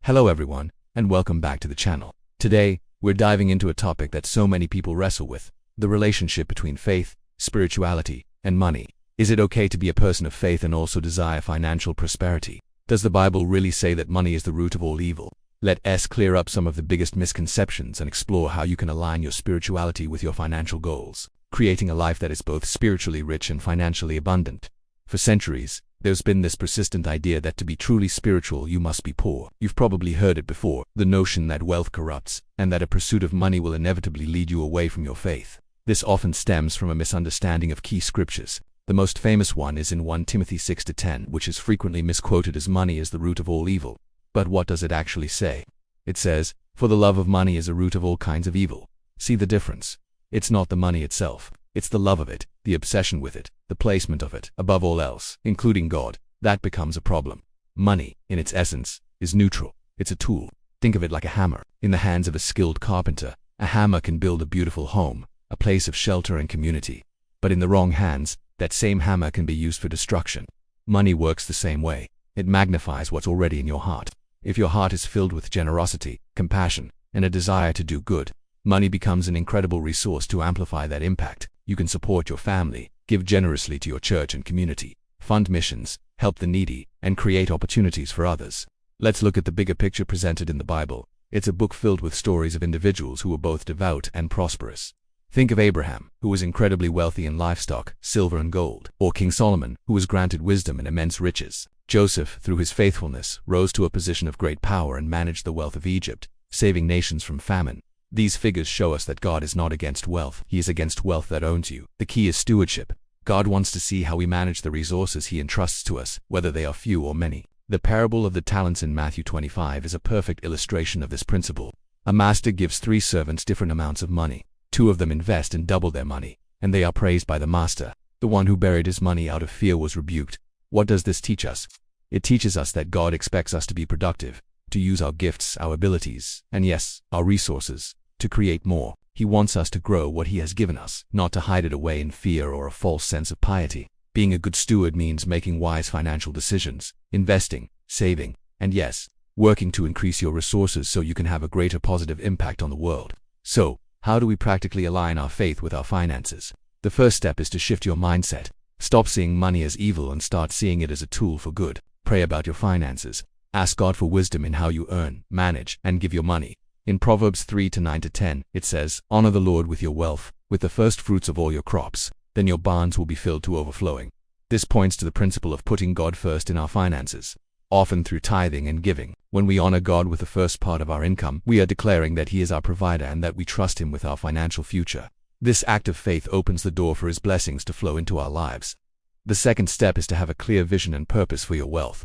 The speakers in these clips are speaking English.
Hello everyone, and welcome back to the channel. Today, we're diving into a topic that so many people wrestle with: the relationship between faith, spirituality, and money. Is it okay to be a person of faith and also desire financial prosperity? Does the Bible really say that money is the root of all evil? Let's clear up some of the biggest misconceptions and explore how you can align your spirituality with your financial goals, creating a life that is both spiritually rich and financially abundant. For centuries, there's been this persistent idea that to be truly spiritual, you must be poor. You've probably heard it before, the notion that wealth corrupts, and that a pursuit of money will inevitably lead you away from your faith. This often stems from a misunderstanding of key scriptures. The most famous one is in 1 Timothy 6-10, which is frequently misquoted as money is the root of all evil. But what does it actually say? It says, "For the love of money is a root of all kinds of evil." See the difference? It's not the money itself. It's the love of it, the obsession with it, the placement of it, above all else, including God, that becomes a problem. Money, in its essence, is neutral. It's a tool. Think of it like a hammer. In the hands of a skilled carpenter, a hammer can build a beautiful home, a place of shelter and community. But in the wrong hands, that same hammer can be used for destruction. Money works the same way. It magnifies what's already in your heart. If your heart is filled with generosity, compassion, and a desire to do good, money becomes an incredible resource to amplify that impact. You can support your family, give generously to your church and community, fund missions, help the needy, and create opportunities for others. Let's look at the bigger picture presented in the Bible. It's a book filled with stories of individuals who were both devout and prosperous. Think of Abraham, who was incredibly wealthy in livestock, silver and gold, or King Solomon, who was granted wisdom and immense riches. Joseph, through his faithfulness, rose to a position of great power and managed the wealth of Egypt, saving nations from famine. These figures show us that God is not against wealth. He is against wealth that owns you. The key is stewardship. God wants to see how we manage the resources He entrusts to us, whether they are few or many. The parable of the talents in Matthew 25 is a perfect illustration of this principle. A master gives 3 servants different amounts of money. 2 of them invest and double their money, and they are praised by the master. The one who buried his money out of fear was rebuked. What does this teach us? It teaches us that God expects us to be productive, to use our gifts, our abilities, and yes, our resources, to create more. He wants us to grow what He has given us, not to hide it away in fear or a false sense of piety. Being a good steward means making wise financial decisions, investing, saving, and yes, working to increase your resources so you can have a greater positive impact on the world. So, how do we practically align our faith with our finances? The first step is to shift your mindset. Stop seeing money as evil and start seeing it as a tool for good. Pray about your finances. Ask God for wisdom in how you earn, manage, and give your money. In Proverbs 3-9-10, it says, "Honor the Lord with your wealth, with the first fruits of all your crops. Then your barns will be filled to overflowing." This points to the principle of putting God first in our finances. Often through tithing and giving, when we honor God with the first part of our income, we are declaring that He is our provider and that we trust Him with our financial future. This act of faith opens the door for His blessings to flow into our lives. The second step is to have a clear vision and purpose for your wealth.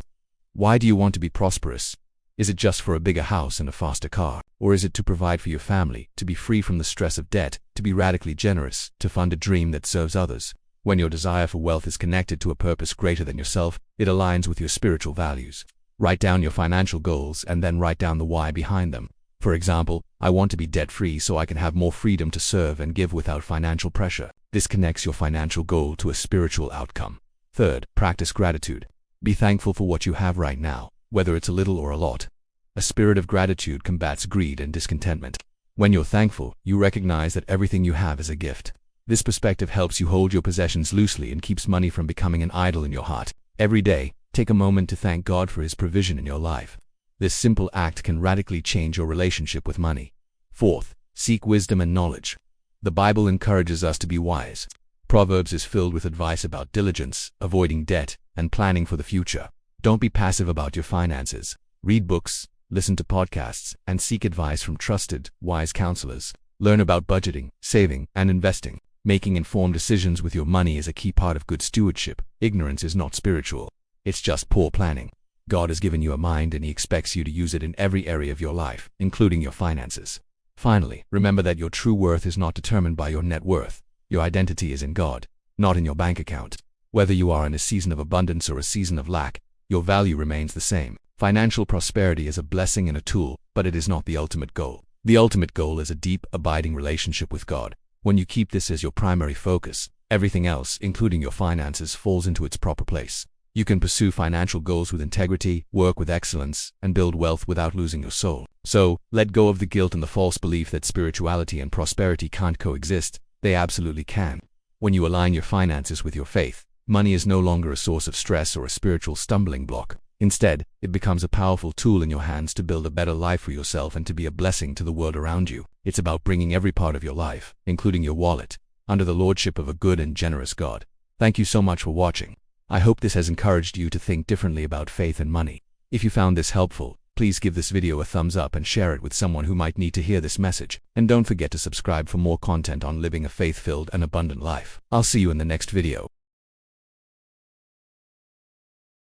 Why do you want to be prosperous? Is it just for a bigger house and a faster car? Or is it to provide for your family, to be free from the stress of debt, to be radically generous, to fund a dream that serves others? When your desire for wealth is connected to a purpose greater than yourself, it aligns with your spiritual values. Write down your financial goals and then write down the why behind them. For example, I want to be debt-free so I can have more freedom to serve and give without financial pressure. This connects your financial goal to a spiritual outcome. Third, practice gratitude. Be thankful for what you have right now, whether it's a little or a lot. A spirit of gratitude combats greed and discontentment. When you're thankful, you recognize that everything you have is a gift. This perspective helps you hold your possessions loosely and keeps money from becoming an idol in your heart. Every day, take a moment to thank God for His provision in your life. This simple act can radically change your relationship with money. Fourth, seek wisdom and knowledge. The Bible encourages us to be wise. Proverbs is filled with advice about diligence, avoiding debt, and planning for the future. Don't be passive about your finances. Read books, listen to podcasts, and seek advice from trusted, wise counselors. Learn about budgeting, saving, and investing. Making informed decisions with your money is a key part of good stewardship. Ignorance is not spiritual. It's just poor planning. God has given you a mind and He expects you to use it in every area of your life, including your finances. Finally, remember that your true worth is not determined by your net worth. Your identity is in God, not in your bank account. Whether you are in a season of abundance or a season of lack, your value remains the same. Financial prosperity is a blessing and a tool, but it is not the ultimate goal. The ultimate goal is a deep, abiding relationship with God. When you keep this as your primary focus, everything else, including your finances, falls into its proper place. You can pursue financial goals with integrity, work with excellence, and build wealth without losing your soul. So, let go of the guilt and the false belief that spirituality and prosperity can't coexist. They absolutely can. When you align your finances with your faith, money is no longer a source of stress or a spiritual stumbling block. Instead, it becomes a powerful tool in your hands to build a better life for yourself and to be a blessing to the world around you. It's about bringing every part of your life, including your wallet, under the lordship of a good and generous God. Thank you so much for watching. I hope this has encouraged you to think differently about faith and money. If you found this helpful, please give this video a thumbs up and share it with someone who might need to hear this message. And don't forget to subscribe for more content on living a faith-filled and abundant life. I'll see you in the next video.